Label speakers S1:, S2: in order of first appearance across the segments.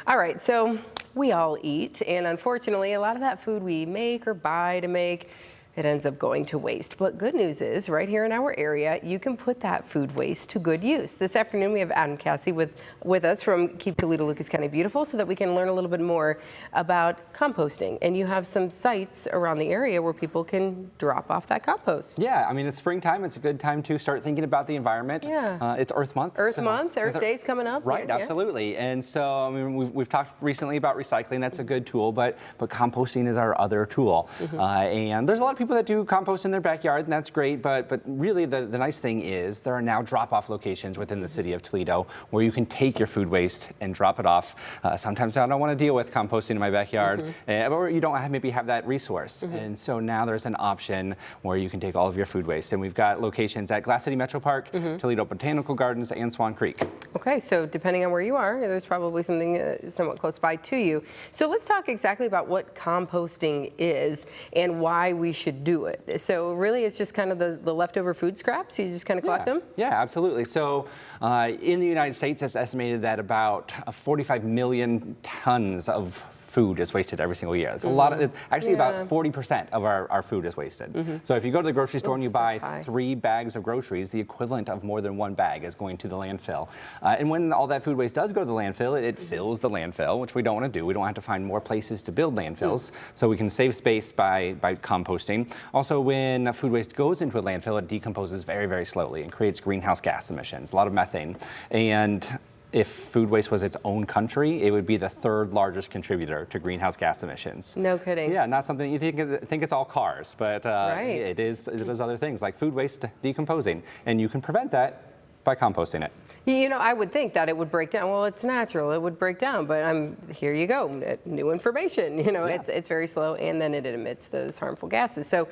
S1: All right, so we all eat, and unfortunately, a lot of that food we make or buy to make, it ends up going to waste. But good news is, right here in our area, you can put that food waste to good use. This afternoon, we have Adam Cassi with us from Keep Toledo, Lucas County Beautiful, so that we can learn a little bit more about composting. And you have some sites around the area where people can drop off that compost.
S2: Yeah, I mean, it's springtime. It's a good time to start thinking about the environment.
S1: Yeah.
S2: It's Earth Month.
S1: Earth Day's coming up.
S2: Right,
S1: yeah.
S2: absolutely. And so, I mean, we've talked recently about recycling. That's a good tool, but composting is our other tool. And there's a lot of people that do compost in their backyard, and that's great, but really the nice thing is there are now drop-off locations within the city of Toledo where you can take your food waste and drop it off. Sometimes I don't want to deal with composting in my backyard, or you don't maybe have that resource. And so now there's an option where you can take all of your food waste. And we've got locations at Glass City Metro Park, Toledo Botanical Gardens, and Swan Creek.
S1: Okay, so depending on where you are, there's probably something somewhat close by to you. So let's talk exactly about what composting is and why we should do it. So really it's just kind of the leftover food scraps, you just kind of collect them?
S2: Yeah, absolutely. So in the United States, it's estimated that about 45 million tons of food is wasted every single year. It's a lot of, it's actually about 40% of our food is wasted. So if you go to the grocery store and you buy 3 bags of groceries, the equivalent of more than 1 bag is going to the landfill. And when all that food waste does go to the landfill, it fills the landfill, which we don't want to do. We don't have to find more places to build landfills. So we can save space by composting. Also, when food waste goes into a landfill, it decomposes very, very slowly and creates greenhouse gas emissions, a lot of methane. And if food waste was its own country, it would be the 3rd largest contributor to greenhouse gas emissions.
S1: No kidding.
S2: Yeah, not something you think it's all cars, but it is other things like food waste decomposing, and you can prevent that by composting it.
S1: You know, I would think that it would break down. Well, it's natural, it would break down, but here you go, new information. You know, it's very slow, and then it emits those harmful gases. So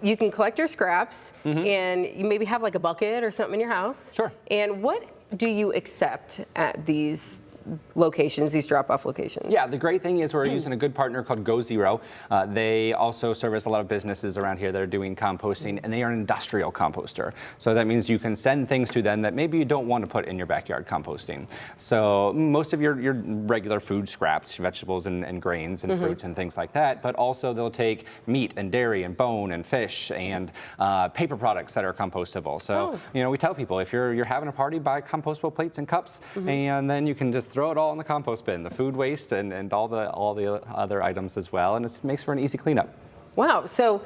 S1: you can collect your scraps, and you maybe have like a bucket or something in your house.
S2: Sure.
S1: And what do you accept at these locations, these drop-off locations?
S2: Yeah, the great thing is we're using a good partner called Go Zero. They also service a lot of businesses around here that are doing composting, and they are an industrial composter. So that means you can send things to them that maybe you don't want to put in your backyard composting. So most of your regular food scraps, vegetables and grains and fruits and things like that, but also they'll take meat and dairy and bone and fish and paper products that are compostable. So you know, we tell people if you're having a party, buy compostable plates and cups, and then you can just throw it all in the compost bin, the food waste and all the other items as well, and it makes for an easy cleanup.
S1: Wow, so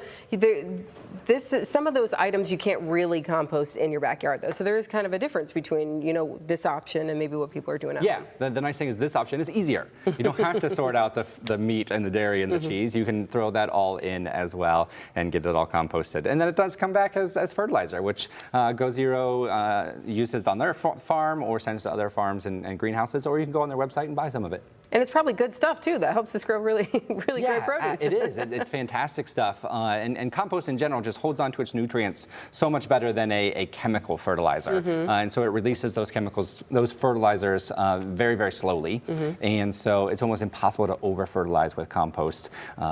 S1: some of those items you can't really compost in your backyard though, so there is kind of a difference between, you know, this option and maybe what people are doing at home.
S2: Yeah, the nice thing is this option is easier. You don't have to sort out the meat and the dairy and the cheese. You can throw that all in as well and get it all composted. And then it does come back as fertilizer, which Go Zero uses on their farm or sends to other farms and greenhouses, or you can go on their website and buy some of it.
S1: And it's probably good stuff too. That helps us grow really great produce.
S2: It is. It's fantastic stuff. And compost in general just holds on to its nutrients so much better than a chemical fertilizer. And so it releases those chemicals, those fertilizers very, very slowly. And so it's almost impossible to over-fertilize with compost,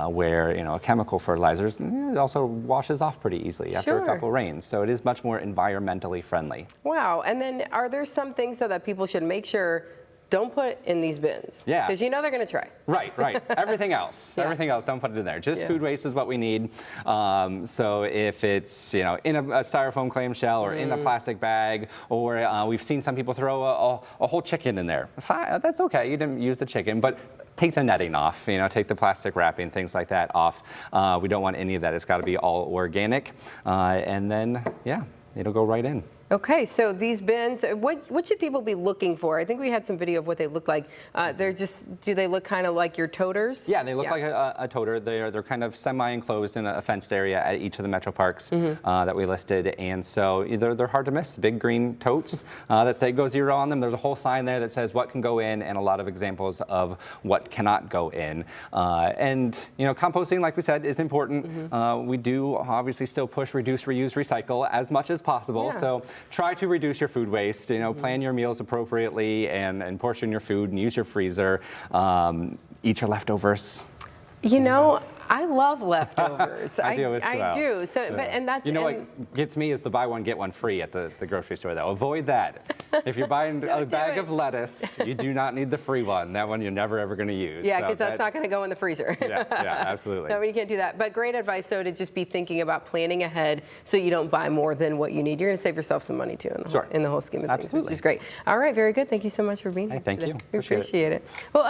S2: where, you know, a chemical fertilizer it also washes off pretty easily after a couple rains. So it is much more environmentally friendly.
S1: Wow. And then are there some things so that people should make sure don't put in these bins?
S2: Yeah.
S1: Because you know they're going to try.
S2: Right. Everything else, don't put it in there. Just food waste is what we need. So if it's, you know, in a styrofoam clamshell or in a plastic bag, or we've seen some people throw a whole chicken in there. Fine, that's okay. You didn't use the chicken, but take the netting off, you know, take the plastic wrapping, things like that off. We don't want any of that. It's got to be all organic. And then, it'll go right in.
S1: Okay, so these bins, what should people be looking for? I think we had some video of what they look like. Do they look kind of like your toters?
S2: Yeah, they look like a toter. They're kind of semi-enclosed in a fenced area at each of the metro parks that we listed. And so they're hard to miss. Big green totes that say Go Zero on them. There's a whole sign there that says what can go in and a lot of examples of what cannot go in. And, you know, composting, like we said, is important. We do obviously still push, reduce, reuse, recycle as much as possible. So try to reduce your food waste, you know, plan your meals appropriately and portion your food and use your freezer. Eat your leftovers.
S1: You know, I love leftovers.
S2: I do as well.
S1: I do. So,
S2: Yeah.
S1: but and that's
S2: You know what gets me is the buy one get one free at the grocery store. Though avoid that. If you're buying a bag of lettuce, you do not need the free one. That one you're never ever going to use.
S1: Yeah, because that's not going to go in the freezer.
S2: Yeah, absolutely.
S1: No, you can't do that. But great advice, so to just be thinking about planning ahead so you don't buy more than what you need. You're going to save yourself some money too in the whole scheme of things, which is great. All right, very good. Thank you so much for being here.
S2: Thank
S1: today.
S2: you.
S1: We
S2: Appreciate it.
S1: appreciate it. Well.